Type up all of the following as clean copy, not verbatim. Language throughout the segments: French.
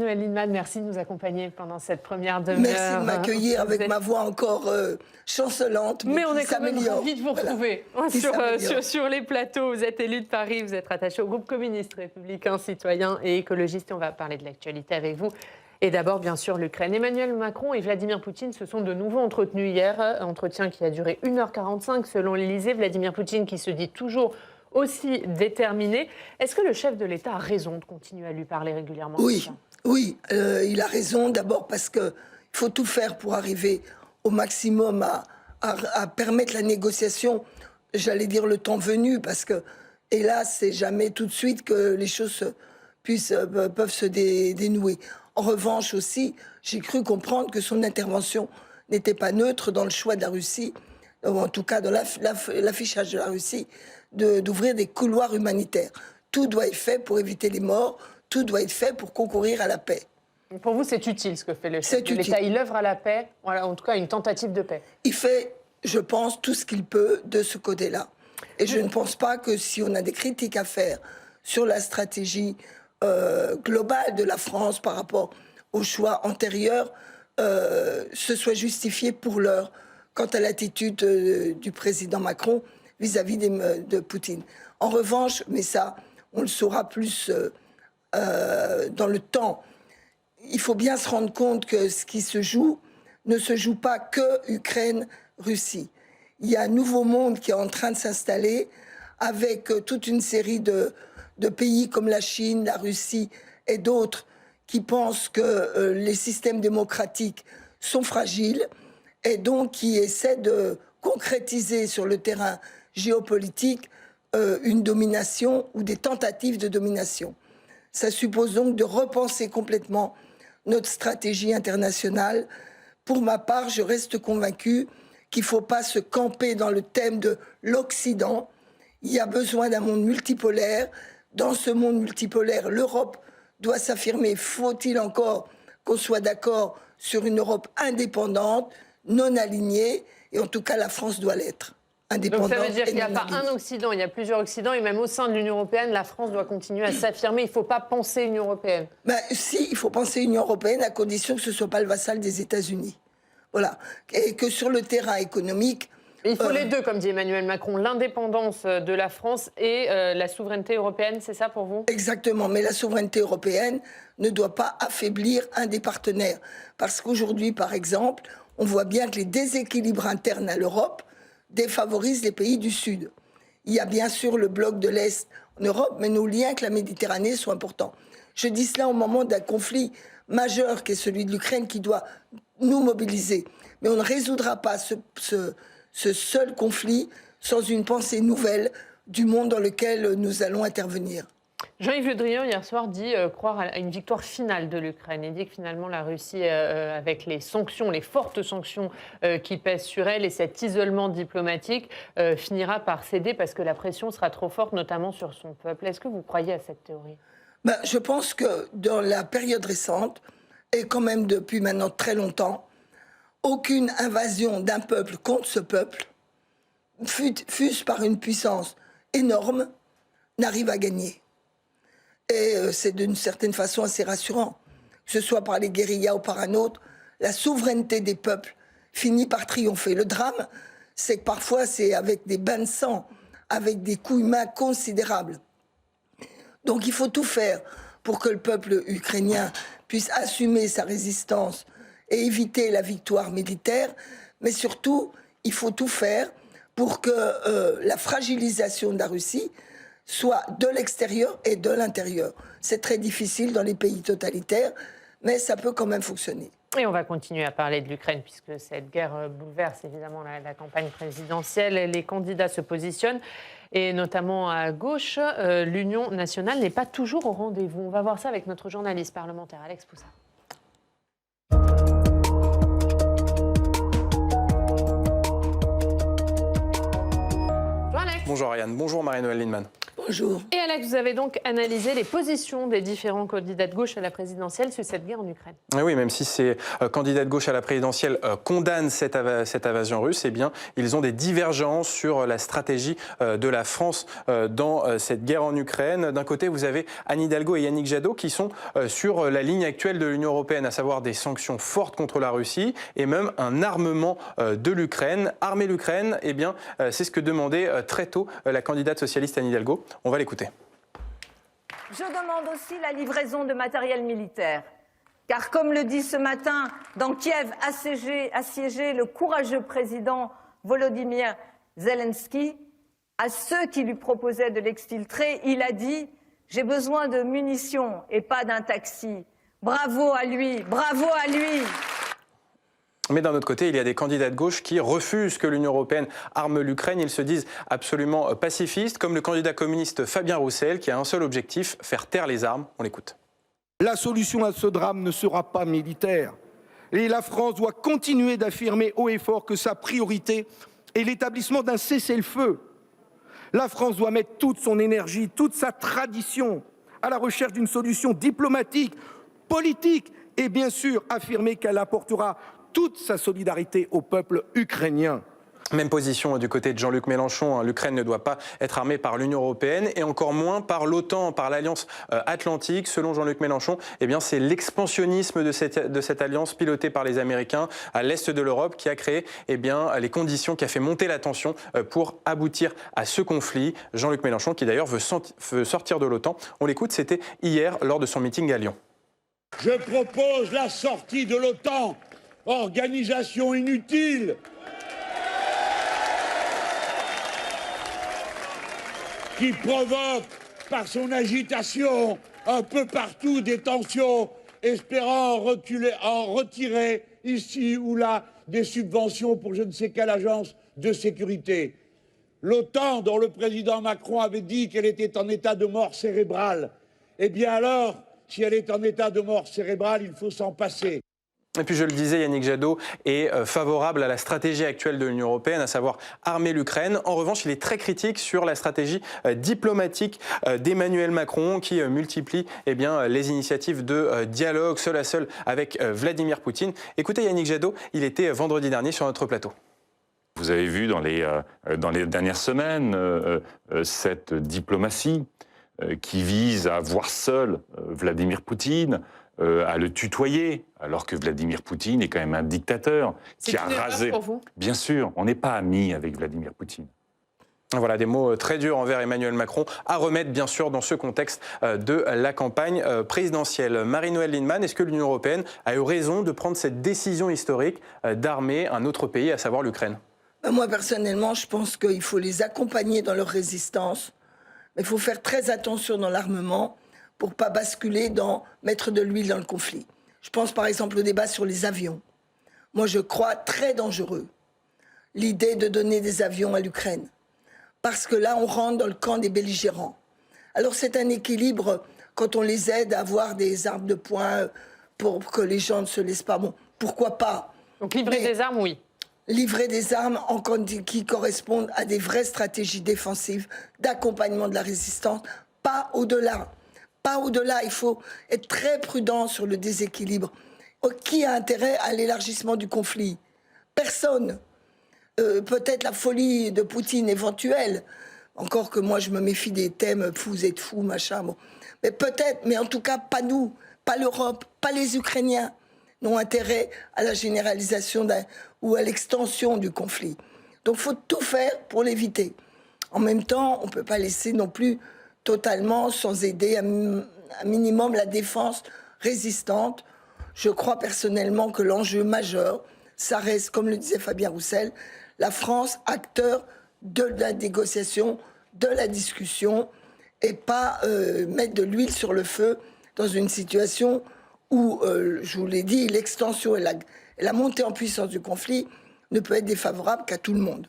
Marie-Noëlle Lienemann, merci de nous accompagner pendant cette première demi-heure. Merci de m'accueillir avec ma voix encore chancelante, mais on est quand même s'améliore. ravis de vous retrouver sur les plateaux. Vous êtes élu de Paris, vous êtes rattaché au groupe communiste, républicain, citoyen et écologiste. Et on va parler de l'actualité avec vous. Et d'abord, bien sûr, l'Ukraine. Emmanuel Macron et Vladimir Poutine se sont de nouveau entretenus hier. Entretien qui a duré 1h45 selon l'Élysée. Vladimir Poutine qui se dit toujours aussi déterminé. Est-ce que le chef de l'État a raison de continuer à lui parler régulièrement? Oui, il a raison. D'abord parce qu'il faut tout faire pour arriver au maximum à permettre la négociation, j'allais dire le temps venu, parce que, hélas, c'est jamais tout de suite que les choses peuvent se dénouer. En revanche aussi, j'ai cru comprendre que son intervention n'était pas neutre dans le choix de la Russie, ou en tout cas dans l'affichage de la Russie, d'ouvrir des couloirs humanitaires. Tout doit être fait pour éviter les morts, tout doit être fait pour concourir à la paix. Pour vous, c'est utile ce que fait le chef de l'État. Il œuvre à la paix, voilà, en tout cas une tentative de paix. Il fait, je pense, tout ce qu'il peut de ce côté-là. Et je ne pense pas que si on a des critiques à faire sur la stratégie globale de la France par rapport aux choix antérieurs, ce soit justifié pour l'heure quant à l'attitude du président Macron vis-à-vis de Poutine. En revanche, mais ça, on le saura plus dans le temps, il faut bien se rendre compte que ce qui se joue ne se joue pas que Ukraine-Russie. Il y a un nouveau monde qui est en train de s'installer avec toute une série de pays comme la Chine, la Russie et d'autres qui pensent que les systèmes démocratiques sont fragiles et donc qui essaient de concrétiser sur le terrain géopolitique une domination ou des tentatives de domination. Ça suppose donc de repenser complètement notre stratégie internationale. Pour ma part, je reste convaincue qu'il ne faut pas se camper dans le thème de l'Occident. Il y a besoin d'un monde multipolaire. Dans ce monde multipolaire, l'Europe doit s'affirmer. Faut-il encore qu'on soit d'accord sur une Europe indépendante, non alignée? Et en tout cas, la France doit l'être. Donc ça veut dire qu'il n'y a pas un Occident, il y a plusieurs Occidents. Et même au sein de l'Union européenne, la France doit continuer à s'affirmer. Il ne faut pas penser Union européenne. Si, il faut penser Union européenne à condition que ce ne soit pas le vassal des États-Unis. Voilà. Et que sur le terrain économique... Il faut les deux, comme dit Emmanuel Macron, l'indépendance de la France et la souveraineté européenne, c'est ça pour vous? Exactement, mais la souveraineté européenne ne doit pas affaiblir un des partenaires. Parce qu'aujourd'hui, par exemple, on voit bien que les déséquilibres internes à l'Europe défavorisent les pays du Sud. Il y a bien sûr le bloc de l'Est en Europe, mais nos liens avec la Méditerranée sont importants. Je dis cela au moment d'un conflit majeur qui est celui de l'Ukraine qui doit nous mobiliser. Mais on ne résoudra pas ce seul conflit sans une pensée nouvelle du monde dans lequel nous allons intervenir. Jean-Yves Le Drian, hier soir, dit croire à une victoire finale de l'Ukraine. Il dit que finalement la Russie, avec les sanctions, les fortes sanctions qui pèsent sur elle et cet isolement diplomatique, finira par céder parce que la pression sera trop forte, notamment sur son peuple. Est-ce que vous croyez à cette théorie? Je pense que dans la période récente, et quand même depuis maintenant très longtemps, aucune invasion d'un peuple contre ce peuple, fût-ce par une puissance énorme, n'arrive à gagner. Et c'est d'une certaine façon assez rassurant. Que ce soit par les guérillas ou par un autre, la souveraineté des peuples finit par triompher. Le drame, c'est que parfois c'est avec des bains de sang, avec des coûts humains considérables. Donc il faut tout faire pour que le peuple ukrainien puisse assumer sa résistance et éviter la victoire militaire. Mais surtout, il faut tout faire pour que la fragilisation de la Russie soit de l'extérieur et de l'intérieur. C'est très difficile dans les pays totalitaires, mais ça peut quand même fonctionner. Et on va continuer à parler de l'Ukraine, puisque cette guerre bouleverse évidemment la campagne présidentielle. Les candidats se positionnent, et notamment à gauche, l'Union nationale n'est pas toujours au rendez-vous. On va voir ça avec notre journaliste parlementaire, Alex Poussa. Bonjour Ariane, bonjour Marie-Noëlle Lienemann. Bonjour. Et Alex, vous avez donc analysé les positions des différents candidats de gauche à la présidentielle sur cette guerre en Ukraine. Oui, même si ces candidats de gauche à la présidentielle condamnent cette invasion russe, eh bien, ils ont des divergences sur la stratégie de la France dans cette guerre en Ukraine. D'un côté, vous avez Anne Hidalgo et Yannick Jadot qui sont sur la ligne actuelle de l'Union européenne, à savoir des sanctions fortes contre la Russie et même un armement de l'Ukraine. Armer l'Ukraine, eh bien, c'est ce que demandait très tôt la candidate socialiste Anne Hidalgo. On va l'écouter. Je demande aussi la livraison de matériel militaire. Car comme le dit ce matin dans Kiev assiégé le courageux président Volodymyr Zelensky, à ceux qui lui proposaient de l'exfiltrer, il a dit « J'ai besoin de munitions et pas d'un taxi ». Bravo à lui, bravo à lui. Mais d'un autre côté, il y a des candidats de gauche qui refusent que l'Union européenne arme l'Ukraine. Ils se disent absolument pacifistes, comme le candidat communiste Fabien Roussel, qui a un seul objectif, faire taire les armes. On l'écoute. La solution à ce drame ne sera pas militaire. Et la France doit continuer d'affirmer haut et fort que sa priorité est l'établissement d'un cessez-le-feu. La France doit mettre toute son énergie, toute sa tradition à la recherche d'une solution diplomatique, politique et bien sûr affirmer qu'elle apportera toute sa solidarité au peuple ukrainien. Même position du côté de Jean-Luc Mélenchon. L'Ukraine ne doit pas être armée par l'Union européenne et encore moins par l'OTAN, par l'Alliance Atlantique. Selon Jean-Luc Mélenchon, eh bien, c'est l'expansionnisme de cette alliance pilotée par les Américains à l'est de l'Europe qui a créé eh bien, les conditions, qui a fait monter la tension pour aboutir à ce conflit. Jean-Luc Mélenchon qui d'ailleurs veut sortir de l'OTAN. On l'écoute, c'était hier lors de son meeting à Lyon. Je propose la sortie de l'OTAN. Organisation inutile qui provoque par son agitation un peu partout des tensions, espérant en retirer ici ou là des subventions pour je ne sais quelle agence de sécurité. L'OTAN, dont le président Macron avait dit qu'elle était en état de mort cérébrale, eh bien alors, si elle est en état de mort cérébrale, il faut s'en passer. Et puis je le disais, Yannick Jadot est favorable à la stratégie actuelle de l'Union européenne, à savoir armer l'Ukraine. En revanche, il est très critique sur la stratégie diplomatique d'Emmanuel Macron qui multiplie eh bien, les initiatives de dialogue seul à seul avec Vladimir Poutine. Écoutez Yannick Jadot, il était vendredi dernier sur notre plateau. Vous avez vu dans les dernières semaines cette diplomatie qui vise à voir seul Vladimir Poutine, à le tutoyer, alors que Vladimir Poutine est quand même un dictateur qui a rasé. Pour vous ? Bien sûr, on n'est pas amis avec Vladimir Poutine. Voilà des mots très durs envers Emmanuel Macron, à remettre bien sûr dans ce contexte de la campagne présidentielle. Marie-Noëlle Lienemann, est-ce que l'Union européenne a eu raison de prendre cette décision historique d'armer un autre pays, à savoir l'Ukraine ? Moi, personnellement, je pense qu'il faut les accompagner dans leur résistance. Mais il faut faire très attention dans l'armement pour ne pas basculer dans mettre de l'huile dans le conflit. Je pense par exemple au débat sur les avions. Moi, je crois très dangereux l'idée de donner des avions à l'Ukraine. Parce que là, on rentre dans le camp des belligérants. Alors c'est un équilibre quand on les aide à avoir des armes de poing pour que les gens ne se laissent pas. Bon, pourquoi pas ? Donc livrer des armes, oui. Livrer des armes qui correspondent à des vraies stratégies défensives, d'accompagnement de la résistance, pas au-delà. Pas au-delà, il faut être très prudent sur le déséquilibre. Qui a intérêt à l'élargissement du conflit ? Personne. Peut-être la folie de Poutine éventuelle. Encore que moi, je me méfie des thèmes « vous êtes fous », machin. Bon. Mais peut-être, mais en tout cas, pas nous, pas l'Europe, pas les Ukrainiens n'ont intérêt à la généralisation ou à l'extension du conflit. Donc, il faut tout faire pour l'éviter. En même temps, on ne peut pas laisser non plus totalement sans aider un minimum la défense résistante. Je crois personnellement que l'enjeu majeur, ça reste, comme le disait Fabien Roussel, la France, acteur de la négociation, de la discussion, et pas mettre de l'huile sur le feu dans une situation où, je vous l'ai dit, l'extension et la montée en puissance du conflit ne peut être défavorable qu'à tout le monde.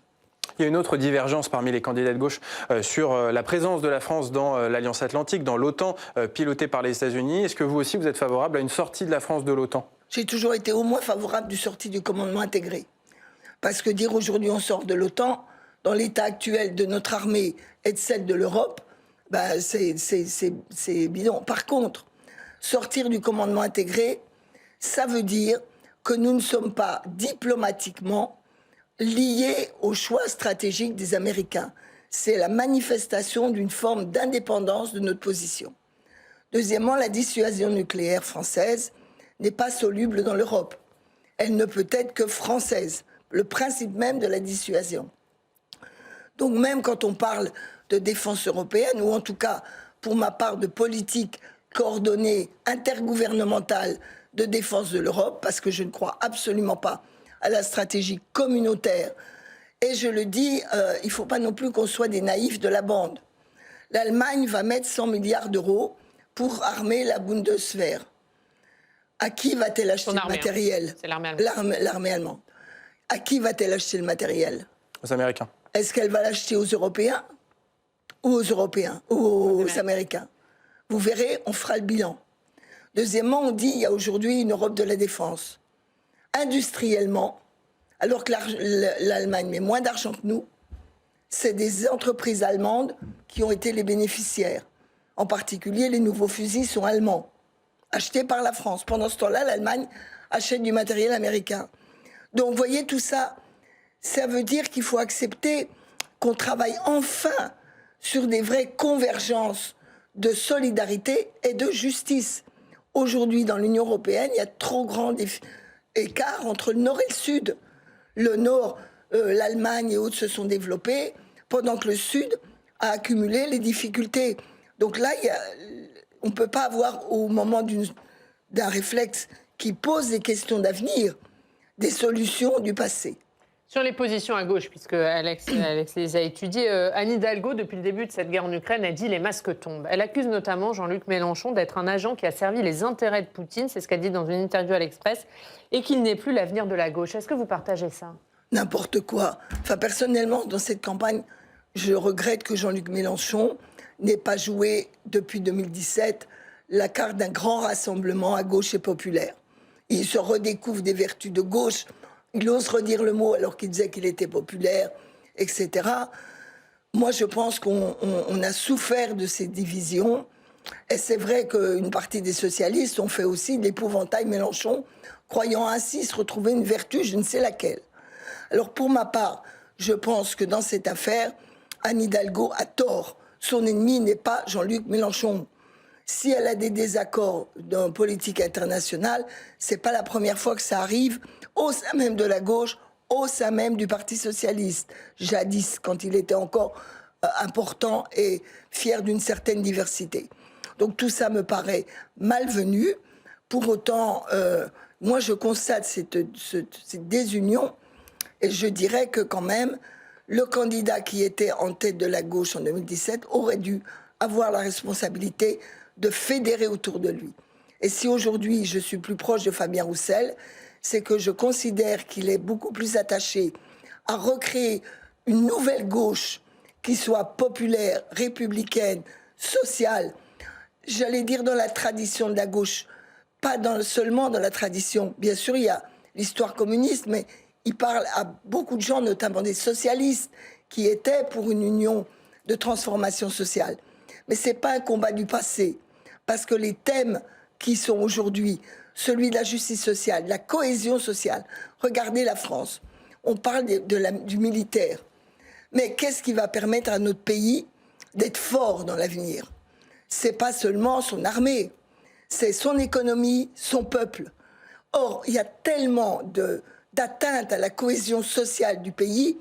Il y a une autre divergence parmi les candidats de gauche sur la présence de la France dans l'Alliance Atlantique, dans l'OTAN, pilotée par les États-Unis. Est-ce que vous aussi, vous êtes favorable à une sortie de la France de l'OTAN ? J'ai toujours été au moins favorable du sortie du commandement intégré. Parce que dire aujourd'hui on sort de l'OTAN, dans l'état actuel de notre armée et de celle de l'Europe, Ben, c'est bidon. Par contre, sortir du commandement intégré, ça veut dire que nous ne sommes pas diplomatiquement liés au choix stratégique des Américains. C'est la manifestation d'une forme d'indépendance de notre position. Deuxièmement, la dissuasion nucléaire française n'est pas soluble dans l'Europe. Elle ne peut être que française, le principe même de la dissuasion. Donc même quand on parle de défense européenne, ou en tout cas, pour ma part, de politique coordonnée, intergouvernementale de défense de l'Europe, parce que je ne crois absolument pas à la stratégie communautaire. Et je le dis, il ne faut pas non plus qu'on soit des naïfs de la bande. L'Allemagne va mettre 100 milliards d'euros pour armer la Bundeswehr. À qui va-t-elle acheter le matériel? C'est l'armée allemande. L'armée allemande. À qui va-t-elle acheter le matériel? Aux Américains. Est-ce qu'elle va l'acheter aux Européens ou aux Européens ou aux Américains? Vous verrez, on fera le bilan. Deuxièmement, on dit qu'il y a aujourd'hui une Europe de la défense. Industriellement, alors que l'Allemagne met moins d'argent que nous, c'est des entreprises allemandes qui ont été les bénéficiaires. En particulier, les nouveaux fusils sont allemands, achetés par la France. Pendant ce temps-là, l'Allemagne achète du matériel américain. Donc, vous voyez, tout ça, ça veut dire qu'il faut accepter qu'on travaille enfin sur des vraies convergences de solidarité et de justice. Aujourd'hui, dans l'Union européenne, il y a trop grand écart entre le Nord et le Sud. Le Nord, l'Allemagne et autres se sont développés, pendant que le Sud a accumulé les difficultés. Donc là, on ne peut pas avoir, au moment d'un réflexe qui pose des questions d'avenir, des solutions du passé. Sur les positions à gauche, puisque Alex les a étudiées, Anne Hidalgo, depuis le début de cette guerre en Ukraine, a dit « les masques tombent ». Elle accuse notamment Jean-Luc Mélenchon d'être un agent qui a servi les intérêts de Poutine, c'est ce qu'a dit dans une interview à l'Express, et qu'il n'est plus l'avenir de la gauche. Est-ce que vous partagez ça? N'importe quoi. Enfin, personnellement, dans cette campagne, je regrette que Jean-Luc Mélenchon n'ait pas joué, depuis 2017, la carte d'un grand rassemblement à gauche et populaire. Il se redécouvre des vertus de gauche. Il ose redire le mot alors qu'il disait qu'il était populaire, etc. Moi, je pense qu'on a souffert de ces divisions. Et c'est vrai qu'une partie des socialistes ont fait aussi de l'épouvantail Mélenchon, croyant ainsi se retrouver une vertu, je ne sais laquelle. Alors, pour ma part, je pense que dans cette affaire, Anne Hidalgo a tort. Son ennemi n'est pas Jean-Luc Mélenchon. Si elle a des désaccords dans la politique internationale, c'est pas la première fois que ça arrive au sein même de la gauche, au sein même du Parti socialiste. Jadis, quand il était encore important et fier d'une certaine diversité. Donc tout ça me paraît malvenu. Pour autant, moi je constate cette désunion et je dirais que quand même, le candidat qui était en tête de la gauche en 2017 aurait dû avoir la responsabilité de fédérer autour de lui. Et si aujourd'hui je suis plus proche de Fabien Roussel, c'est que je considère qu'il est beaucoup plus attaché à recréer une nouvelle gauche qui soit populaire, républicaine, sociale, j'allais dire dans la tradition de la gauche, pas seulement dans la tradition. Bien sûr, il y a l'histoire communiste, mais il parle à beaucoup de gens, notamment des socialistes, qui étaient pour une union de transformation sociale. Mais ce n'est pas un combat du passé, parce que les thèmes qui sont aujourd'hui, celui de la justice sociale, de la cohésion sociale, regardez la France, on parle du militaire. Mais qu'est-ce qui va permettre à notre pays d'être fort dans l'avenir? Ce n'est pas seulement son armée, c'est son économie, son peuple. Or, il y a tellement d'atteintes à la cohésion sociale du pays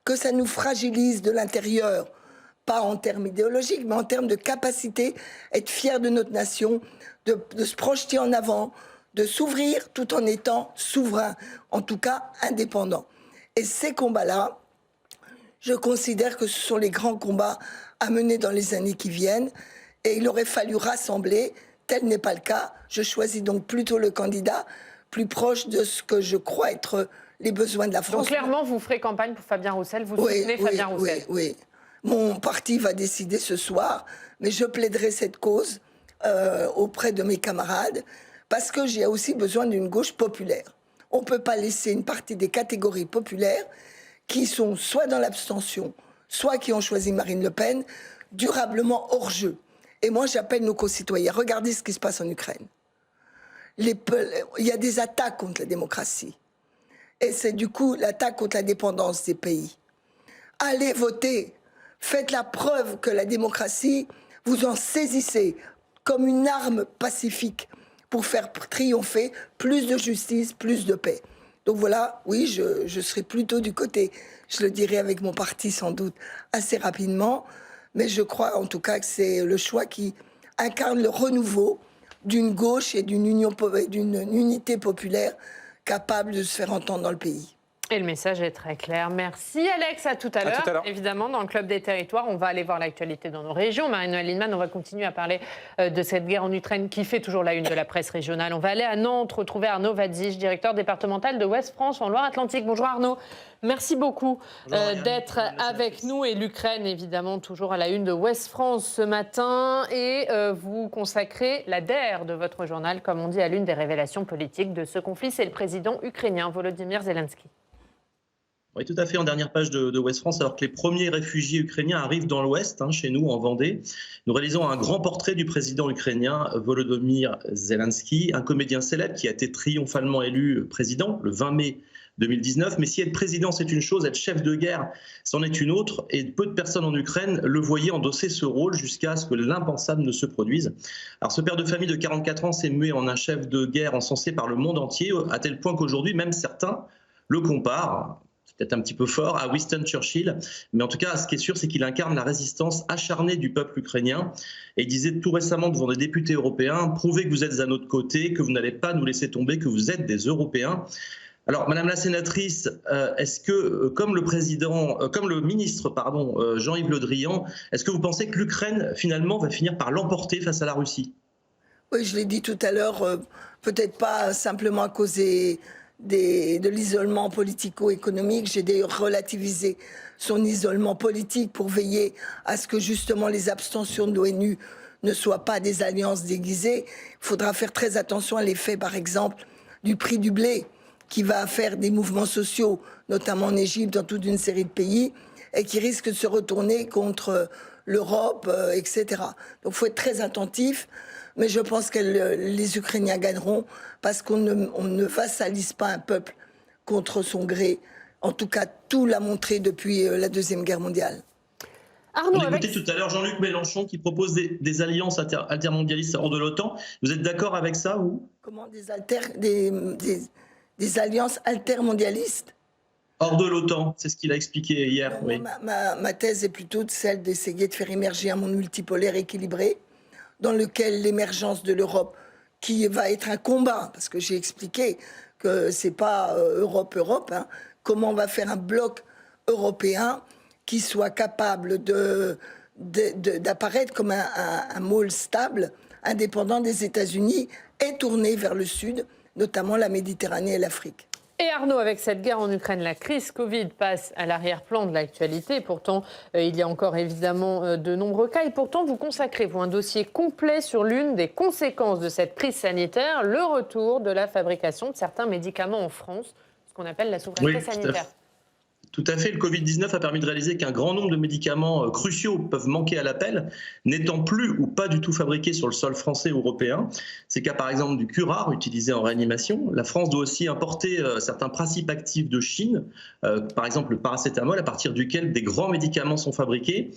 que ça nous fragilise de l'intérieur, pas en termes idéologiques, mais en termes de capacité à être fiers de notre nation, de se projeter en avant, de s'ouvrir tout en étant souverain, en tout cas indépendant. Et ces combats-là, je considère que ce sont les grands combats à mener dans les années qui viennent. Et il aurait fallu rassembler. Tel n'est pas le cas. Je choisis donc plutôt le candidat plus proche de ce que je crois être les besoins de la France. Donc clairement, vous ferez campagne pour Fabien Roussel, vous soutenez Fabien Roussel. Oui. Mon parti va décider ce soir, mais je plaiderai cette cause auprès de mes camarades, parce que j'ai aussi besoin d'une gauche populaire. On ne peut pas laisser une partie des catégories populaires qui sont soit dans l'abstention, soit qui ont choisi Marine Le Pen, durablement hors jeu. Et moi, j'appelle nos concitoyens, regardez ce qui se passe en Ukraine. Il y a des attaques contre la démocratie. Et c'est du coup l'attaque contre la dépendance des pays. Allez voter. Faites la preuve que la démocratie, vous en saisissez comme une arme pacifique pour faire triompher plus de justice, plus de paix. Donc voilà, oui, je serai plutôt du côté, je le dirai avec mon parti sans doute assez rapidement, mais je crois en tout cas que c'est le choix qui incarne le renouveau d'une gauche et d'une unité populaire capable de se faire entendre dans le pays. Et le message est très clair. Merci Alex, à tout à l'heure. Évidemment, dans le Club des Territoires, on va aller voir l'actualité dans nos régions. Marie-Noëlle Lienemann, on va continuer à parler de cette guerre en Ukraine qui fait toujours la une de la presse régionale. On va aller à Nantes retrouver Arnaud Vadzige, directeur départemental de Ouest France en Loire-Atlantique. Bonjour Arnaud, merci beaucoup d'être avec nous. Et l'Ukraine, évidemment, toujours à la une de Ouest France ce matin. Et vous consacrez la DER de votre journal, comme on dit, à l'une des révélations politiques de ce conflit. C'est le président ukrainien Volodymyr Zelensky. Oui, tout à fait, en dernière page de Ouest France, alors que les premiers réfugiés ukrainiens arrivent dans l'Ouest, chez nous, en Vendée. Nous réalisons un grand portrait du président ukrainien Volodymyr Zelensky, un comédien célèbre qui a été triomphalement élu président le 20 mai 2019. Mais si être président, c'est une chose, être chef de guerre, c'en est une autre. Et peu de personnes en Ukraine le voyaient endosser ce rôle jusqu'à ce que l'impensable ne se produise. Alors ce père de famille de 44 ans s'est mué en un chef de guerre encensé par le monde entier, à tel point qu'aujourd'hui, même certains le comparent, peut-être un petit peu fort, à Winston Churchill. Mais en tout cas, ce qui est sûr, c'est qu'il incarne la résistance acharnée du peuple ukrainien. Et il disait tout récemment devant des députés européens, prouvez que vous êtes à notre côté, que vous n'allez pas nous laisser tomber, que vous êtes des Européens. Alors, Madame la sénatrice, est-ce que, comme le ministre, Jean-Yves Le Drian, est-ce que vous pensez que l'Ukraine, finalement, va finir par l'emporter face à la Russie? Oui, je l'ai dit tout à l'heure, peut-être pas simplement à cause de l'isolement politico-économique. J'ai d'ailleurs relativisé son isolement politique pour veiller à ce que justement les abstentions de l'ONU ne soient pas des alliances déguisées. Il faudra faire très attention à l'effet, par exemple, du prix du blé, qui va faire des mouvements sociaux, notamment en Égypte, dans toute une série de pays, et qui risque de se retourner contre l'Europe, etc. Donc il faut être très attentif. Mais je pense que les Ukrainiens gagneront parce qu'on ne vassalise pas un peuple contre son gré. En tout cas, tout l'a montré depuis la Deuxième Guerre mondiale. Arnaud, on écoutait tout à l'heure Jean-Luc Mélenchon qui propose des alliances altermondialistes hors de l'OTAN. Vous êtes d'accord avec ça ou? Comment des alliances altermondialistes? Hors de l'OTAN, c'est ce qu'il a expliqué hier. Oui. Ma thèse est plutôt celle d'essayer de faire émerger un monde multipolaire équilibré, dans lequel l'émergence de l'Europe, qui va être un combat, parce que j'ai expliqué que c'est pas Europe, comment on va faire un bloc européen qui soit capable d'apparaître comme un môle stable, indépendant des États-Unis et tourné vers le sud, notamment la Méditerranée et l'Afrique. Et Arnaud, avec cette guerre en Ukraine, la crise Covid passe à l'arrière-plan de l'actualité. Pourtant, il y a encore évidemment de nombreux cas. Et pourtant, vous consacrez un dossier complet sur l'une des conséquences de cette crise sanitaire, le retour de la fabrication de certains médicaments en France, ce qu'on appelle la souveraineté sanitaire. Tout à fait. Le Covid-19 a permis de réaliser qu'un grand nombre de médicaments cruciaux peuvent manquer à l'appel, n'étant plus ou pas du tout fabriqués sur le sol français ou européen. C'est le cas par exemple du curare utilisé en réanimation. La France doit aussi importer certains principes actifs de Chine, par exemple le paracétamol, à partir duquel des grands médicaments sont fabriqués.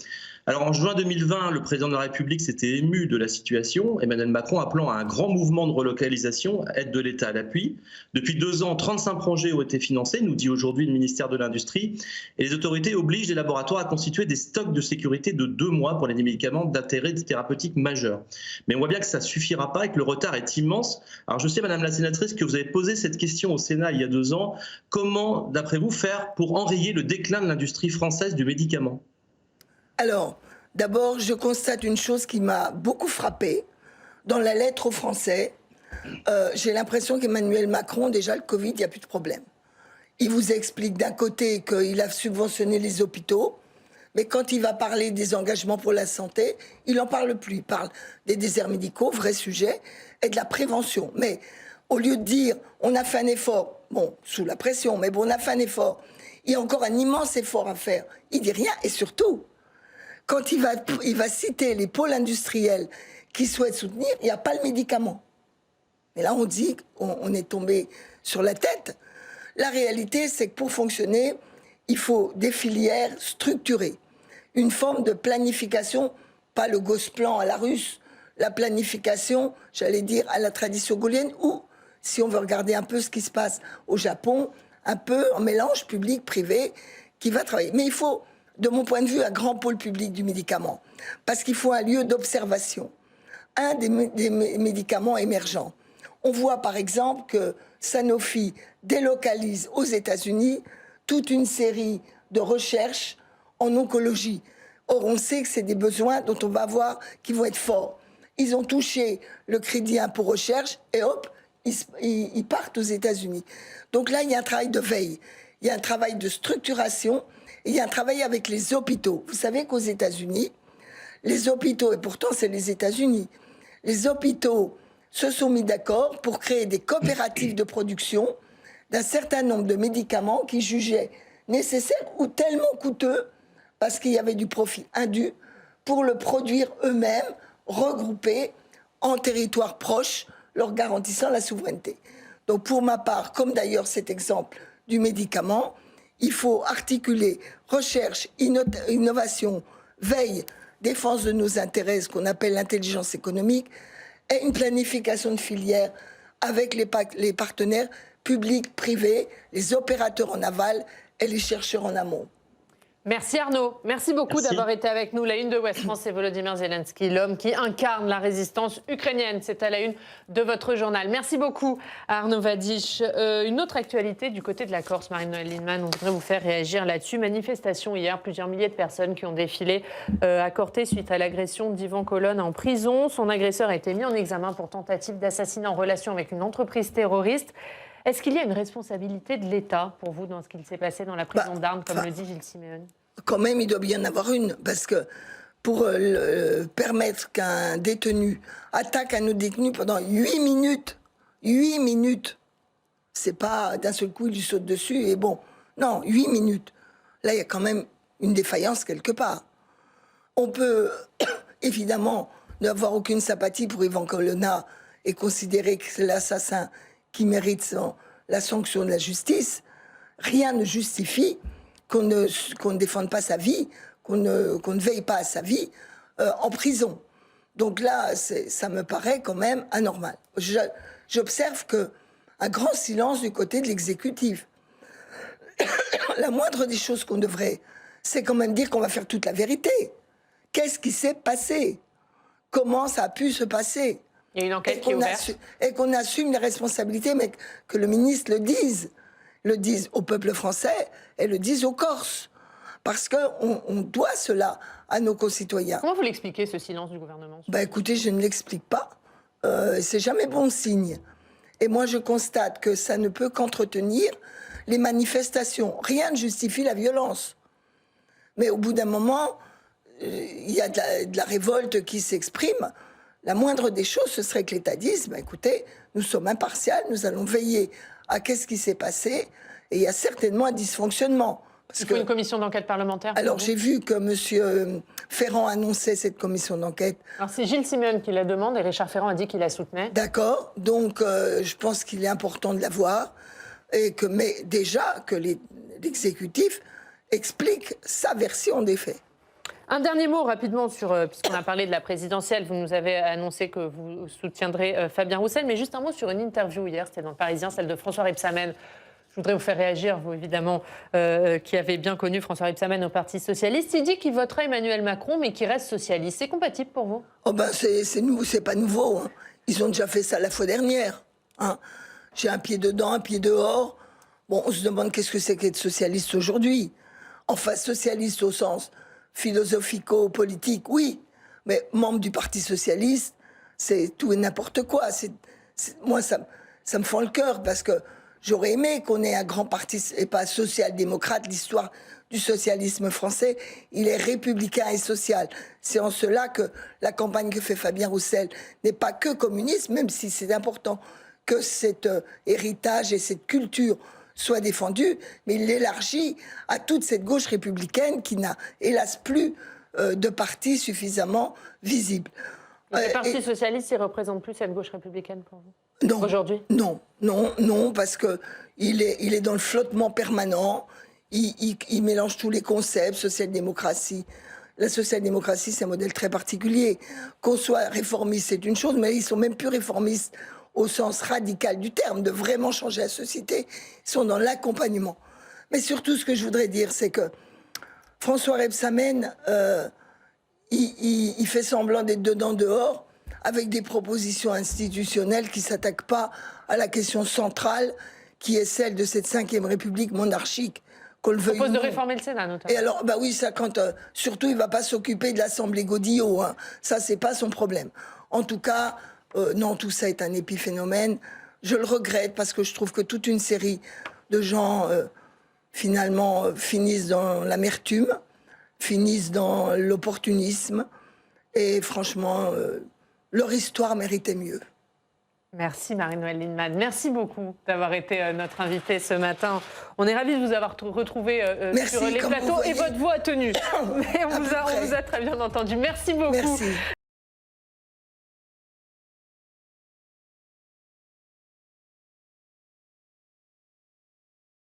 Alors en juin 2020, le président de la République s'était ému de la situation, Emmanuel Macron appelant à un grand mouvement de relocalisation, aide de l'État à l'appui. Depuis 2 ans, 35 projets ont été financés, nous dit aujourd'hui le ministère de l'Industrie, et les autorités obligent les laboratoires à constituer des stocks de sécurité de 2 mois pour les médicaments d'intérêt thérapeutique majeur. Mais on voit bien que ça ne suffira pas et que le retard est immense. Alors je sais, Madame la sénatrice, que vous avez posé cette question au Sénat il y a 2 ans. Comment, d'après vous, faire pour enrayer le déclin de l'industrie française du médicament ? Alors, d'abord, je constate une chose qui m'a beaucoup frappée. Dans la lettre aux Français, j'ai l'impression qu'Emmanuel Macron, déjà le Covid, il n'y a plus de problème. Il vous explique d'un côté qu'il a subventionné les hôpitaux, mais quand il va parler des engagements pour la santé, il n'en parle plus. Il parle des déserts médicaux, vrai sujet, et de la prévention. Mais au lieu de dire on a fait un effort, bon, sous la pression, mais bon, on a fait un effort, il y a encore un immense effort à faire. Il dit rien, et surtout, quand il va citer les pôles industriels qui souhaitent soutenir, il n'y a pas le médicament. Mais là, on dit qu'on est tombé sur la tête. La réalité, c'est que pour fonctionner, il faut des filières structurées, une forme de planification, pas le Gosplan à la russe, la planification, j'allais dire, à la tradition gaulienne, ou, si on veut regarder un peu ce qui se passe au Japon, un peu en mélange public-privé qui va travailler. Mais il faut, de mon point de vue, un grand pôle public du médicament, parce qu'il faut un lieu d'observation, un des médicaments émergents. On voit par exemple que Sanofi délocalise aux États-Unis toute une série de recherches en oncologie. Or, on sait que c'est des besoins dont on va voir qui vont être forts. Ils ont touché le crédit impôt recherche et hop, ils partent aux États-Unis. Donc là, il y a un travail de veille, il y a un travail de structuration, et il y a un travail avec les hôpitaux. Vous savez qu'aux États-Unis, les hôpitaux, et pourtant c'est les États-Unis, les hôpitaux se sont mis d'accord pour créer des coopératives de production d'un certain nombre de médicaments qu'ils jugeaient nécessaires ou tellement coûteux, parce qu'il y avait du profit indu, pour le produire eux-mêmes, regroupés en territoires proches, leur garantissant la souveraineté. Donc pour ma part, comme d'ailleurs cet exemple du médicament, il faut articuler recherche, innovation, veille, défense de nos intérêts, ce qu'on appelle l'intelligence économique, et une planification de filière avec les partenaires publics, privés, les opérateurs en aval et les chercheurs en amont. Merci Arnaud. Merci beaucoup d'avoir été avec nous. La une de Ouest France, c'est Volodymyr Zelensky, l'homme qui incarne la résistance ukrainienne. C'est à la une de votre journal. Merci beaucoup Arnaud Vadic. Une autre actualité du côté de la Corse, Marie-Noëlle Lienemann, on voudrait vous faire réagir là-dessus. Manifestation hier, plusieurs milliers de personnes qui ont défilé à Corté suite à l'agression d'Ivan Colonne en prison. Son agresseur a été mis en examen pour tentative d'assassinat en relation avec une entreprise terroriste. Est-ce qu'il y a une responsabilité de l'État, pour vous, dans ce qui s'est passé dans la prison d'Arnes, comme le dit Gilles Simeone? Quand même, il doit bien y en avoir une, parce que pour permettre qu'un détenu attaque un autre détenu pendant 8 minutes, c'est pas d'un seul coup, il lui saute dessus et bon. Non, 8 minutes. Là, il y a quand même une défaillance quelque part. On peut, évidemment, n'avoir aucune sympathie pour Ivan Colonna et considérer que c'est l'assassin qui mérite la sanction de la justice. Rien ne justifie qu'on ne défende pas sa vie, qu'on ne veille pas à sa vie en prison. Donc là, ça me paraît quand même anormal. J'observe qu'un grand silence du côté de l'exécutif. La moindre des choses qu'on devrait, c'est quand même dire qu'on va faire toute la vérité. Qu'est-ce qui s'est passé? Comment ça a pu se passer? Il y a une enquête qui est ouverte. Et qu'on assume les responsabilités, mais que le ministre le dise au peuple français et le dise aux Corses. Parce qu'on doit cela à nos concitoyens. Comment vous l'expliquez, ce silence du gouvernement? Écoutez, je ne l'explique pas. C'est jamais bon signe. Et moi, je constate que ça ne peut qu'entretenir les manifestations. Rien ne justifie la violence. Mais au bout d'un moment, il y a de la révolte qui s'exprime. La moindre des choses, ce serait que l'État dise, écoutez, nous sommes impartials, nous allons veiller à qu'est-ce qui s'est passé, et il y a certainement un dysfonctionnement. Il faut une commission d'enquête parlementaire. Alors j'ai vu que M. Ferrand annonçait cette commission d'enquête. Alors c'est Gilles Simeone qui la demande et Richard Ferrand a dit qu'il la soutenait. D'accord, donc je pense qu'il est important de la voir, mais déjà que l'exécutif explique sa version des faits. Un dernier mot rapidement puisqu'on a parlé de la présidentielle, vous nous avez annoncé que vous soutiendrez Fabien Roussel, mais juste un mot sur une interview hier, c'était dans le Parisien, celle de François Rebsamen. Je voudrais vous faire réagir, vous évidemment, qui avez bien connu François Rebsamen au Parti Socialiste. Il dit qu'il voterait Emmanuel Macron, mais qu'il reste socialiste. C'est compatible pour vous? C'est pas nouveau. Hein. Ils ont déjà fait ça la fois dernière. Hein. J'ai un pied dedans, un pied dehors. Bon, on se demande qu'est-ce que c'est qu'être socialiste aujourd'hui. Enfin, socialiste au sens philosophico-politique, oui, mais membre du Parti Socialiste, c'est tout et n'importe quoi. Moi, ça me fend le cœur, parce que j'aurais aimé qu'on ait un grand parti, et pas social-démocrate. L'histoire du socialisme français, il est républicain et social. C'est en cela que la campagne que fait Fabien Roussel n'est pas que communiste, même si c'est important que cet héritage et cette culture soit défendu, mais il l'élargit à toute cette gauche républicaine qui n'a hélas plus de partis suffisamment visibles. Le Parti socialiste, il représente plus cette gauche républicaine pour vous Non, aujourd'hui? Non, parce que il est dans le flottement permanent. Il mélange tous les concepts, social-démocratie. La social-démocratie, c'est un modèle très particulier. Qu'on soit réformiste, c'est une chose, mais ils sont même plus réformistes au sens radical du terme, de vraiment changer la société. Ils sont dans l'accompagnement. Mais surtout, ce que je voudrais dire, c'est que François Rebsamen, il fait semblant d'être dedans-dehors, avec des propositions institutionnelles qui ne s'attaquent pas à la question centrale, qui est celle de cette 5e République monarchique. Qu'on le veuille ou propose de non. réformer le Sénat, notamment. Et alors, bah oui, ça, quand surtout, il va pas s'occuper de l'Assemblée Godillot. Hein. Ça, c'est pas son problème. En tout cas, non, tout ça est un épiphénomène. Je le regrette parce que je trouve que toute une série de gens, finalement, finissent dans l'amertume, finissent dans l'opportunisme. Et franchement, leur histoire méritait mieux. Merci Marie-Noëlle Lienemann. Merci beaucoup d'avoir été notre invitée ce matin. On est ravis de vous avoir retrouvé sur les plateaux et votre voix a tenu. Mais on vous a très bien entendu. Merci beaucoup. Merci.